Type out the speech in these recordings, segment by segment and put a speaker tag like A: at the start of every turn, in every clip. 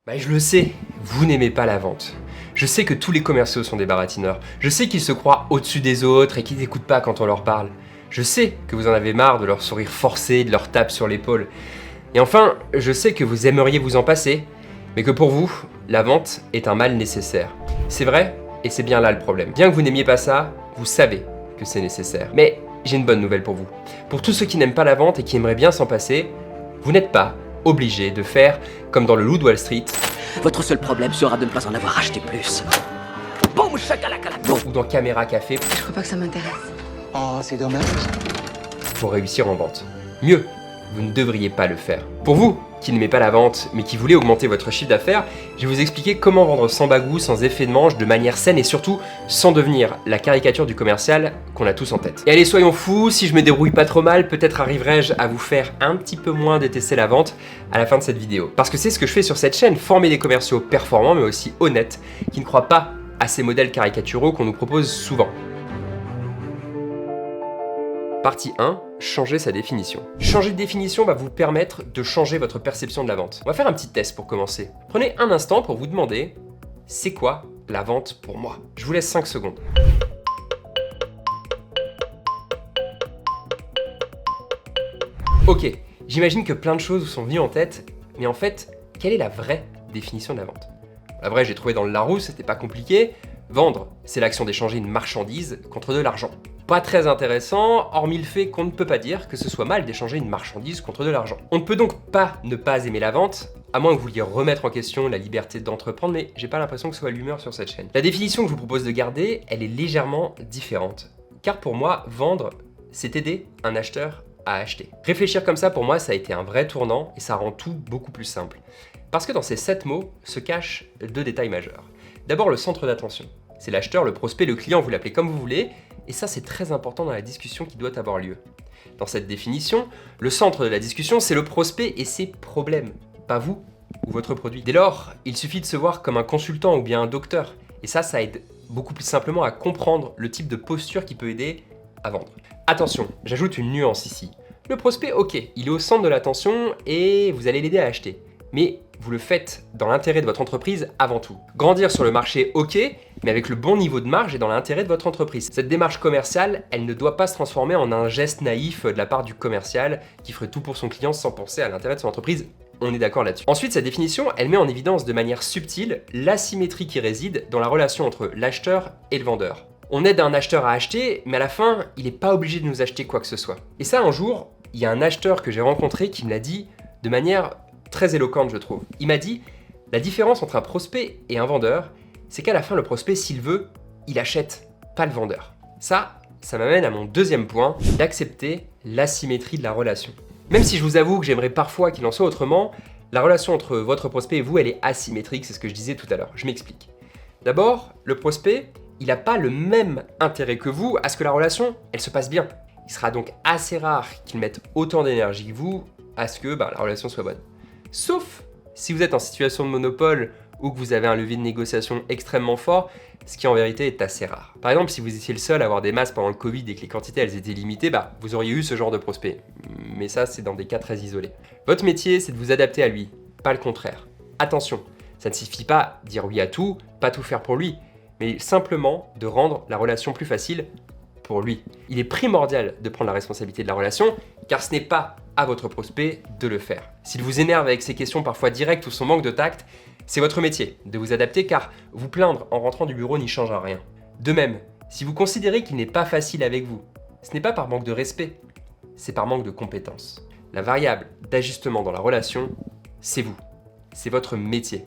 A: Je le sais, vous n'aimez pas la vente. Je sais que tous les commerciaux sont des baratineurs. Je sais qu'ils se croient au-dessus des autres et qu'ils n'écoutent pas quand on leur parle. Je sais que vous en avez marre de leur sourire forcé, de leur tape sur l'épaule. Et enfin, je sais que vous aimeriez vous en passer, mais que pour vous, la vente est un mal nécessaire. C'est vrai, et c'est bien là le problème. Bien que vous n'aimiez pas ça, vous savez que c'est nécessaire. Mais j'ai une bonne nouvelle pour vous. Pour tous ceux qui n'aiment pas la vente et qui aimeraient bien s'en passer, vous n'êtes pas obligé de faire comme dans le Loup de Wall Street.
B: Votre seul problème sera de ne pas en avoir acheté plus. Boum, chakalaka, boum.
A: Ou dans Caméra Café
C: Je crois pas que ça m'intéresse.
D: Oh, c'est dommage.
A: pour réussir en vente. Mieux, vous ne devriez pas le faire. Pour vous, qui n'aimez pas la vente, mais qui voulez augmenter votre chiffre d'affaires, je vais vous expliquer comment vendre sans bagou, sans effet de manche, de manière saine et surtout sans devenir la caricature du commercial qu'on a tous en tête. Et allez, soyons fous, si je me débrouille pas trop mal, peut-être arriverai-je à vous faire un petit peu moins détester la vente à la fin de cette vidéo. Parce que c'est ce que je fais sur cette chaîne, former des commerciaux performants mais aussi honnêtes, qui ne croient pas à ces modèles caricaturaux qu'on nous propose souvent. Partie 1, changer sa définition. Changer de définition va vous permettre de changer votre perception de la vente. On va faire un petit test pour commencer. Prenez un instant pour vous demander, c'est quoi la vente pour moi? Je vous laisse 5 secondes. Ok, j'imagine que plein de choses vous sont venues en tête, mais en fait, quelle est la vraie définition de la vente? La vraie, j'ai trouvé dans le Larousse, c'était pas compliqué. Vendre, c'est l'action d'échanger une marchandise contre de l'argent. Pas très intéressant, hormis le fait qu'on ne peut pas dire que ce soit mal d'échanger une marchandise contre de l'argent. On ne peut donc pas ne pas aimer la vente, à moins que vous vouliez remettre en question la liberté d'entreprendre, mais j'ai pas l'impression que ce soit l'humeur sur cette chaîne. La définition que je vous propose de garder, elle est légèrement différente. Car pour moi, vendre, c'est aider un acheteur à acheter. Réfléchir comme ça, pour moi, ça a été un vrai tournant et ça rend tout beaucoup plus simple. Parce que dans ces 7 mots se cachent 2 détails majeurs. D'abord, le centre d'attention. C'est l'acheteur, le prospect, le client, vous l'appelez comme vous voulez, et ça c'est très important dans la discussion qui doit avoir lieu. Dans cette définition, le centre de la discussion c'est le prospect et ses problèmes, pas vous ou votre produit. Dès lors, il suffit de se voir comme un consultant ou bien un docteur, et ça aide beaucoup plus simplement à comprendre le type de posture qui peut aider à vendre. Attention, j'ajoute une nuance ici. Le prospect, ok, il est au centre de l'attention et vous allez l'aider à acheter. Mais vous le faites dans l'intérêt de votre entreprise avant tout. Grandir sur le marché, ok, mais avec le bon niveau de marge et dans l'intérêt de votre entreprise. Cette démarche commerciale, elle ne doit pas se transformer en un geste naïf de la part du commercial qui ferait tout pour son client sans penser à l'intérêt de son entreprise. On est d'accord là-dessus. Ensuite, cette définition, elle met en évidence de manière subtile l'asymétrie qui réside dans la relation entre l'acheteur et le vendeur. On aide un acheteur à acheter, mais à la fin, il n'est pas obligé de nous acheter quoi que ce soit. Et ça, un jour, il y a un acheteur que j'ai rencontré qui me l'a dit de manière très éloquente, je trouve. Il m'a dit, la différence entre un prospect et un vendeur, c'est qu'à la fin, le prospect, s'il veut, il achète, pas le vendeur. Ça m'amène à mon deuxième point, d'accepter l'asymétrie de la relation. Même si je vous avoue que j'aimerais parfois qu'il en soit autrement, la relation entre votre prospect et vous, elle est asymétrique, c'est ce que je disais tout à l'heure. Je m'explique. D'abord, le prospect, il n'a pas le même intérêt que vous à ce que la relation, elle se passe bien. Il sera donc assez rare qu'il mette autant d'énergie que vous à ce que la relation soit bonne. Sauf si vous êtes en situation de monopole ou que vous avez un levier de négociation extrêmement fort, ce qui en vérité est assez rare. Par exemple, si vous étiez le seul à avoir des masques pendant le Covid et que les quantités elles étaient limitées, vous auriez eu ce genre de prospect. Mais ça, c'est dans des cas très isolés. Votre métier, c'est de vous adapter à lui, pas le contraire. Attention, ça ne suffit pas de dire oui à tout, pas tout faire pour lui, mais simplement de rendre la relation plus facile pour lui. Il est primordial de prendre la responsabilité de la relation, car ce n'est pas à votre prospect de le faire. S'il vous énerve avec ses questions parfois directes ou son manque de tact, c'est votre métier de vous adapter car vous plaindre en rentrant du bureau n'y change rien. De même, si vous considérez qu'il n'est pas facile avec vous, ce n'est pas par manque de respect, c'est par manque de compétence. La variable d'ajustement dans la relation, c'est vous. C'est votre métier.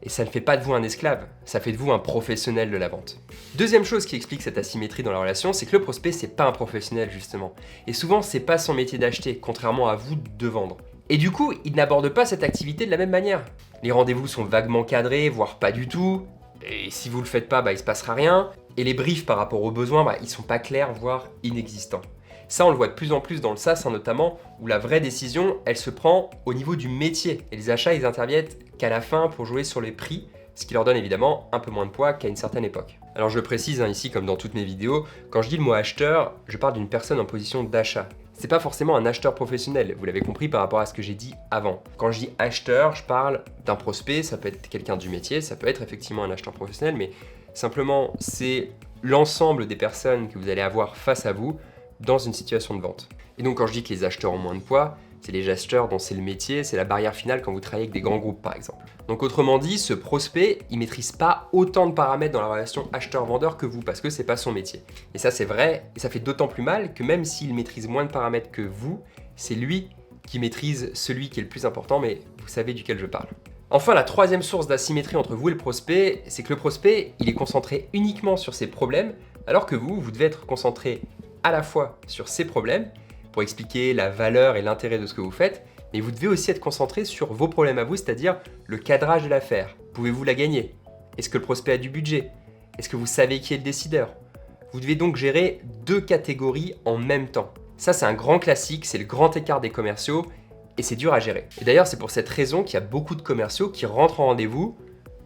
A: Et ça ne fait pas de vous un esclave, ça fait de vous un professionnel de la vente. Deuxième chose qui explique cette asymétrie dans la relation, c'est que le prospect, c'est pas un professionnel justement. Et souvent, c'est pas son métier d'acheter, contrairement à vous de vendre. Et du coup, il n'aborde pas cette activité de la même manière. Les rendez-vous sont vaguement cadrés, voire pas du tout. Et si vous le faites pas, il se passera rien. Et les briefs par rapport aux besoins, ils sont pas clairs, voire inexistants. Ça, on le voit de plus en plus dans le SaaS, notamment, où la vraie décision, elle se prend au niveau du métier. Et les achats, ils interviennent qu'à la fin pour jouer sur les prix, ce qui leur donne évidemment un peu moins de poids qu'à une certaine époque. Alors je le précise ici, comme dans toutes mes vidéos, quand je dis le mot acheteur, je parle d'une personne en position d'achat. c'est pas forcément un acheteur professionnel, vous l'avez compris par rapport à ce que j'ai dit avant. Quand je dis acheteur, je parle d'un prospect, ça peut être quelqu'un du métier, ça peut être effectivement un acheteur professionnel, mais simplement c'est l'ensemble des personnes que vous allez avoir face à vous dans une situation de vente. Et donc quand je dis que les acheteurs ont moins de poids, c'est les acheteurs dont c'est le métier, c'est la barrière finale quand vous travaillez avec des grands groupes par exemple. Donc autrement dit, ce prospect, il maîtrise pas autant de paramètres dans la relation acheteur-vendeur que vous parce que c'est pas son métier. Et ça c'est vrai, et ça fait d'autant plus mal que même s'il maîtrise moins de paramètres que vous, c'est lui qui maîtrise celui qui est le plus important, mais vous savez duquel je parle. Enfin, la troisième source d'asymétrie entre vous et le prospect, c'est que le prospect, il est concentré uniquement sur ses problèmes, alors que vous devez être concentré à la fois sur ses problèmes, pour expliquer la valeur et l'intérêt de ce que vous faites, mais vous devez aussi être concentré sur vos problèmes à vous, c'est-à-dire le cadrage de l'affaire. Pouvez-vous la gagner? Est-ce que le prospect a du budget? Est-ce que vous savez qui est le décideur? Vous devez donc gérer deux catégories en même temps. Ça, c'est un grand classique, c'est le grand écart des commerciaux, et c'est dur à gérer. Et d'ailleurs, c'est pour cette raison qu'il y a beaucoup de commerciaux qui rentrent en rendez-vous,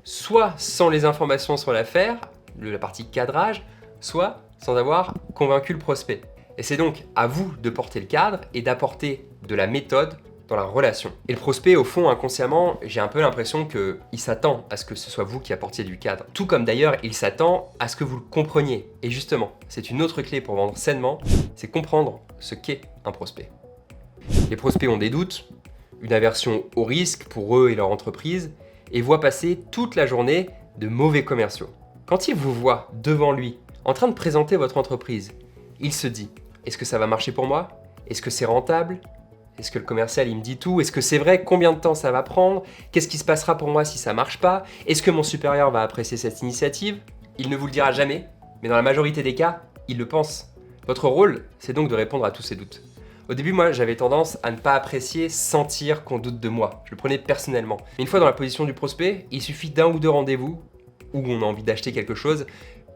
A: soit sans les informations sur l'affaire, la partie cadrage, soit sans avoir convaincu le prospect. Et c'est donc à vous de porter le cadre et d'apporter de la méthode dans la relation. Et le prospect, au fond, inconsciemment, j'ai un peu l'impression qu'il s'attend à ce que ce soit vous qui apportiez du cadre. Tout comme d'ailleurs, il s'attend à ce que vous le compreniez. Et justement, c'est une autre clé pour vendre sainement, c'est comprendre ce qu'est un prospect. Les prospects ont des doutes, une aversion au risque pour eux et leur entreprise, et voient passer toute la journée de mauvais commerciaux. Quand il vous voit devant lui, en train de présenter votre entreprise, il se dit: est-ce que ça va marcher pour moi? Est-ce que c'est rentable? Est-ce que le commercial il me dit tout? Est-ce que c'est vrai? Combien de temps ça va prendre? Qu'est-ce qui se passera pour moi si ça marche pas? Est-ce que mon supérieur va apprécier cette initiative? Il ne vous le dira jamais, mais dans la majorité des cas, il le pense. Votre rôle, c'est donc de répondre à tous ces doutes. Au début, moi, j'avais tendance à ne pas apprécier sentir qu'on doute de moi. Je le prenais personnellement. Mais une fois dans la position du prospect, il suffit d'un ou deux rendez-vous où on a envie d'acheter quelque chose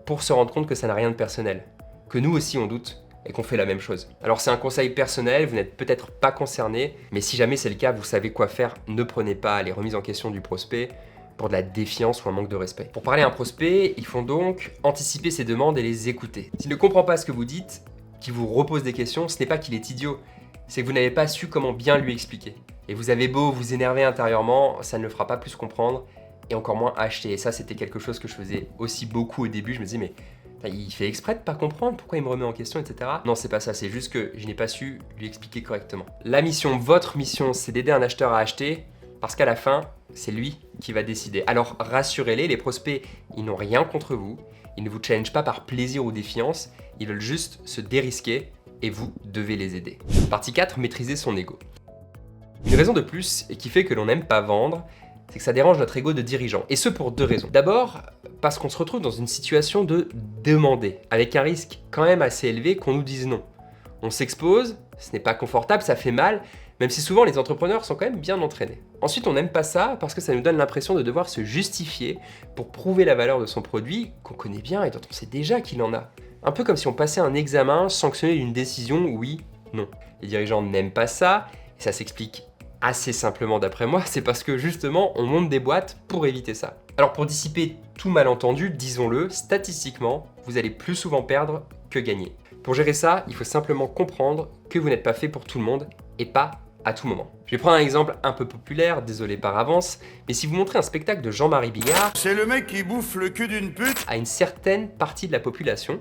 A: pour se rendre compte que ça n'a rien de personnel. Que nous aussi on doute et qu'on fait la même chose. Alors c'est un conseil personnel, vous n'êtes peut-être pas concerné, mais si jamais c'est le cas, vous savez quoi faire. Ne prenez pas les remises en question du prospect pour de la défiance ou un manque de respect. Pour parler à un prospect, il faut donc anticiper ses demandes et les écouter. S'il ne comprend pas ce que vous dites, qu'il vous repose des questions, ce n'est pas qu'il est idiot, c'est que vous n'avez pas su comment bien lui expliquer. Et vous avez beau vous énerver intérieurement, ça ne le fera pas plus comprendre et encore moins acheter. Et ça, c'était quelque chose que je faisais aussi beaucoup au début. Je me disais, mais il fait exprès de pas comprendre, pourquoi il me remet en question, etc. Non, c'est pas ça, c'est juste que je n'ai pas su lui expliquer correctement. La mission, votre mission, c'est d'aider un acheteur à acheter, parce qu'à la fin, c'est lui qui va décider. Alors rassurez-les, les prospects, ils n'ont rien contre vous, ils ne vous challengent pas par plaisir ou défiance, ils veulent juste se dérisquer et vous devez les aider. Partie 4, maîtriser son ego. Une raison de plus et qui fait que l'on n'aime pas vendre, c'est que ça dérange notre ego de dirigeant. Et ce pour deux raisons. D'abord, parce qu'on se retrouve dans une situation de demander, avec un risque quand même assez élevé qu'on nous dise non. On s'expose, ce n'est pas confortable, ça fait mal, même si souvent les entrepreneurs sont quand même bien entraînés. Ensuite, on n'aime pas ça parce que ça nous donne l'impression de devoir se justifier pour prouver la valeur de son produit qu'on connaît bien et dont on sait déjà qu'il en a. Un peu comme si on passait un examen sanctionné d'une décision oui, non. Les dirigeants n'aiment pas ça, et ça s'explique assez simplement d'après moi, c'est parce que justement, on monte des boîtes pour éviter ça. Alors pour dissiper tout malentendu, disons-le, statistiquement, vous allez plus souvent perdre que gagner. Pour gérer ça, il faut simplement comprendre que vous n'êtes pas fait pour tout le monde et pas à tout moment. Je vais prendre un exemple un peu populaire, désolé par avance, mais si vous montrez un spectacle de Jean-Marie Bigard,
C: c'est le mec qui bouffe le cul d'une pute,
A: à une certaine partie de la population,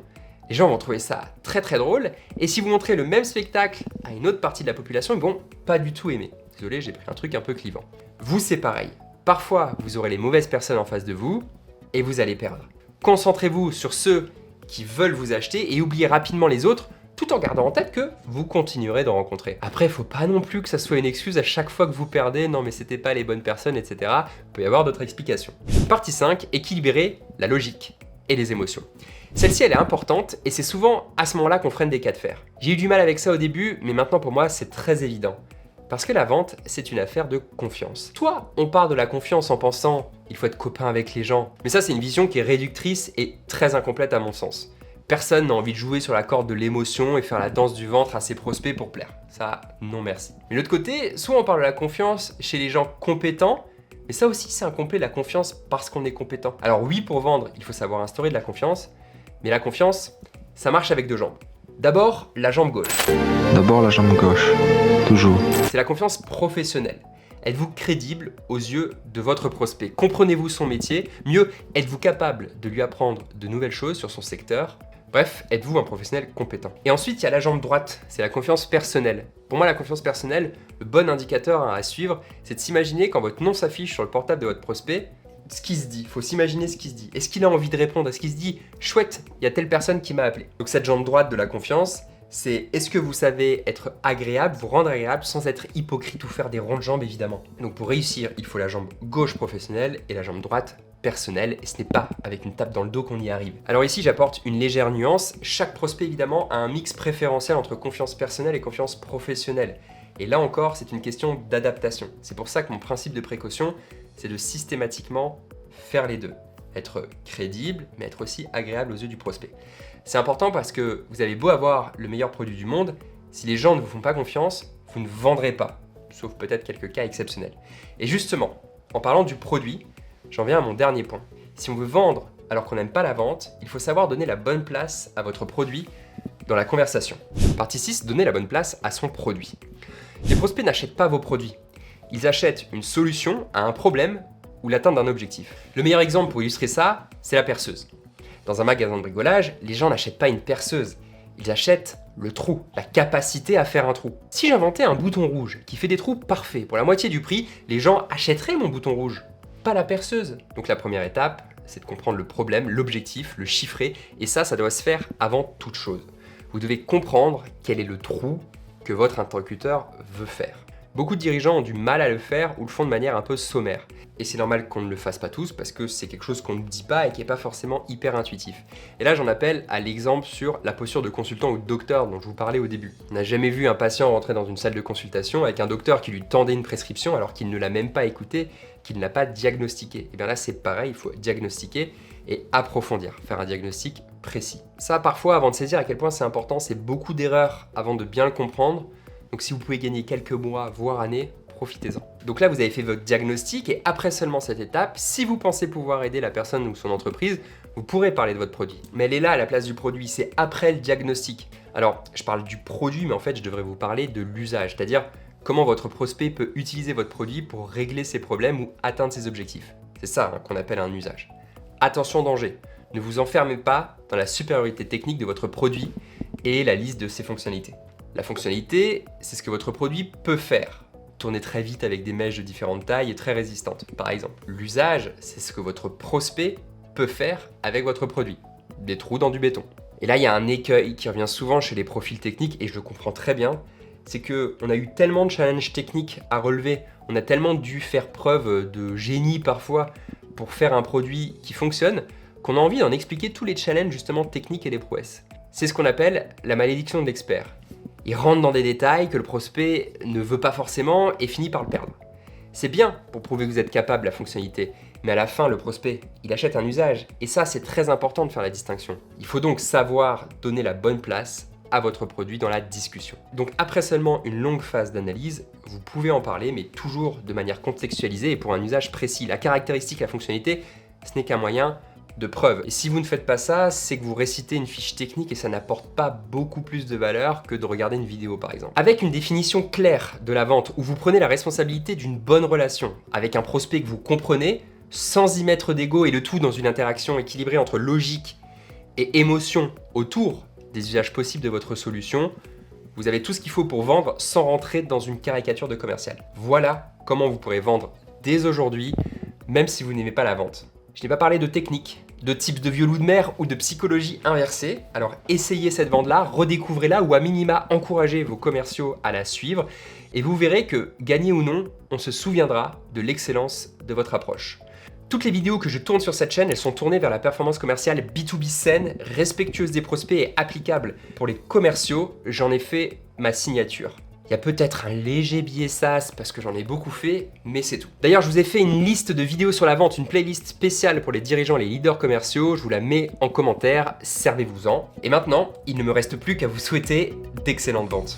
A: les gens vont trouver ça très très drôle, et si vous montrez le même spectacle à une autre partie de la population, ils vont pas du tout aimer. Désolé, j'ai pris un truc un peu clivant. Vous, c'est pareil. Parfois, vous aurez les mauvaises personnes en face de vous et vous allez perdre. Concentrez-vous sur ceux qui veulent vous acheter et oubliez rapidement les autres tout en gardant en tête que vous continuerez d'en rencontrer. Après, faut pas non plus que ça soit une excuse à chaque fois que vous perdez, non mais c'était pas les bonnes personnes, etc. Il peut y avoir d'autres explications. Partie 5, équilibrer la logique et les émotions. Celle-ci, elle est importante et c'est souvent à ce moment-là qu'on freine des cas de fer. J'ai eu du mal avec ça au début, mais maintenant pour moi, c'est très évident. Parce que la vente, c'est une affaire de confiance. Toi, on parle de la confiance en pensant il faut être copain avec les gens. Mais ça, c'est une vision qui est réductrice et très incomplète à mon sens. Personne n'a envie de jouer sur la corde de l'émotion et faire la danse du ventre à ses prospects pour plaire. Ça, non merci. Mais de l'autre côté, soit on parle de la confiance chez les gens compétents, mais ça aussi, c'est incomplet, la confiance parce qu'on est compétent. Alors oui, pour vendre, il faut savoir instaurer de la confiance, mais la confiance, ça marche avec deux jambes. D'abord, la jambe gauche.
D: D'abord la jambe gauche, toujours.
A: C'est la confiance professionnelle. Êtes-vous crédible aux yeux de votre prospect? Comprenez-vous son métier? Mieux, êtes-vous capable de lui apprendre de nouvelles choses sur son secteur? Bref, êtes-vous un professionnel compétent? Et ensuite, il y a la jambe droite, c'est la confiance personnelle. Pour moi, la confiance personnelle, le bon indicateur à suivre, c'est de s'imaginer quand votre nom s'affiche sur le portable de votre prospect, ce qui se dit. Il faut s'imaginer ce qui se dit. Est-ce qu'il a envie de répondre? Est-ce qu'il se dit « Chouette, il y a telle personne qui m'a appelé ». Donc cette jambe droite de la confiance, c'est est-ce que vous savez être agréable, vous rendre agréable sans être hypocrite ou faire des ronds de jambes évidemment. Donc pour réussir, il faut la jambe gauche professionnelle et la jambe droite personnelle, et ce n'est pas avec une tape dans le dos qu'on y arrive. Alors ici, j'apporte une légère nuance. Chaque prospect évidemment a un mix préférentiel entre confiance personnelle et confiance professionnelle. Et là encore, c'est une question d'adaptation. C'est pour ça que mon principe de précaution, c'est de systématiquement faire les deux. Être crédible, mais être aussi agréable aux yeux du prospect. C'est important parce que vous avez beau avoir le meilleur produit du monde, si les gens ne vous font pas confiance, vous ne vendrez pas, sauf peut-être quelques cas exceptionnels. Et justement, en parlant du produit, j'en viens à mon dernier point. Si on veut vendre alors qu'on n'aime pas la vente, il faut savoir donner la bonne place à votre produit dans la conversation. Partie 6, donner la bonne place à son produit. Les prospects n'achètent pas vos produits. Ils achètent une solution à un problème ou l'atteinte d'un objectif. Le meilleur exemple pour illustrer ça, c'est la perceuse. Dans un magasin de bricolage, les gens n'achètent pas une perceuse, ils achètent le trou, la capacité à faire un trou. Si j'inventais un bouton rouge qui fait des trous parfaits pour la moitié du prix, les gens achèteraient mon bouton rouge, pas la perceuse. Donc la première étape, c'est de comprendre le problème, l'objectif, le chiffrer, et ça doit se faire avant toute chose. Vous devez comprendre quel est le trou que votre interlocuteur veut faire. Beaucoup de dirigeants ont du mal à le faire ou le font de manière un peu sommaire. Et c'est normal qu'on ne le fasse pas tous parce que c'est quelque chose qu'on ne dit pas et qui n'est pas forcément hyper intuitif. Et là, j'en appelle à l'exemple sur la posture de consultant ou de docteur dont je vous parlais au début. On n'a jamais vu un patient rentrer dans une salle de consultation avec un docteur qui lui tendait une prescription alors qu'il ne l'a même pas écoutée, qu'il ne l'a pas diagnostiquée. Et bien là, c'est pareil, il faut diagnostiquer et approfondir, faire un diagnostic précis. Ça, parfois, avant de saisir à quel point c'est important, c'est beaucoup d'erreurs avant de bien le comprendre. Donc si vous pouvez gagner quelques mois, voire années, profitez-en. Donc là, vous avez fait votre diagnostic et après seulement cette étape, si vous pensez pouvoir aider la personne ou son entreprise, vous pourrez parler de votre produit. Mais elle est là à la place du produit, c'est après le diagnostic. Alors, je parle du produit, mais en fait, je devrais vous parler de l'usage, c'est-à-dire comment votre prospect peut utiliser votre produit pour régler ses problèmes ou atteindre ses objectifs. C'est ça qu'on appelle un usage. Attention danger, ne vous enfermez pas dans la supériorité technique de votre produit et la liste de ses fonctionnalités. La fonctionnalité, c'est ce que votre produit peut faire. Tourner très vite avec des mèches de différentes tailles et très résistantes, par exemple. L'usage, c'est ce que votre prospect peut faire avec votre produit. Des trous dans du béton. Et là, il y a un écueil qui revient souvent chez les profils techniques, et je le comprends très bien, c'est qu'on a eu tellement de challenges techniques à relever, on a tellement dû faire preuve de génie parfois pour faire un produit qui fonctionne, qu'on a envie d'en expliquer tous les challenges justement techniques et les prouesses. C'est ce qu'on appelle la malédiction de l'expert. Il rentre dans des détails que le prospect ne veut pas forcément et finit par le perdre. C'est bien pour prouver que vous êtes capable de la fonctionnalité, mais à la fin, le prospect, il achète un usage. Et ça, c'est très important de faire la distinction. Il faut donc savoir donner la bonne place à votre produit dans la discussion. Donc après seulement une longue phase d'analyse, vous pouvez en parler, mais toujours de manière contextualisée et pour un usage précis. La caractéristique, la fonctionnalité, ce n'est qu'un moyen de preuve. Et si vous ne faites pas ça, c'est que vous récitez une fiche technique et ça n'apporte pas beaucoup plus de valeur que de regarder une vidéo par exemple. Avec une définition claire de la vente où vous prenez la responsabilité d'une bonne relation avec un prospect que vous comprenez, sans y mettre d'ego et le tout dans une interaction équilibrée entre logique et émotion autour des usages possibles de votre solution, vous avez tout ce qu'il faut pour vendre sans rentrer dans une caricature de commercial. Voilà comment vous pourrez vendre dès aujourd'hui, même si vous n'aimez pas la vente. Je n'ai pas parlé de technique, de types de vieux loups de mer ou de psychologie inversée, alors essayez cette vente-là, redécouvrez-la ou à minima encouragez vos commerciaux à la suivre et vous verrez que, gagné ou non, on se souviendra de l'excellence de votre approche. Toutes les vidéos que je tourne sur cette chaîne, elles sont tournées vers la performance commerciale B2B saine, respectueuse des prospects et applicable pour les commerciaux. J'en ai fait ma signature. Il y a peut-être un léger biais SaaS parce que j'en ai beaucoup fait, mais c'est tout. D'ailleurs, je vous ai fait une liste de vidéos sur la vente, une playlist spéciale pour les dirigeants et les leaders commerciaux. Je vous la mets en commentaire, servez-vous-en. Et maintenant, il ne me reste plus qu'à vous souhaiter d'excellentes ventes.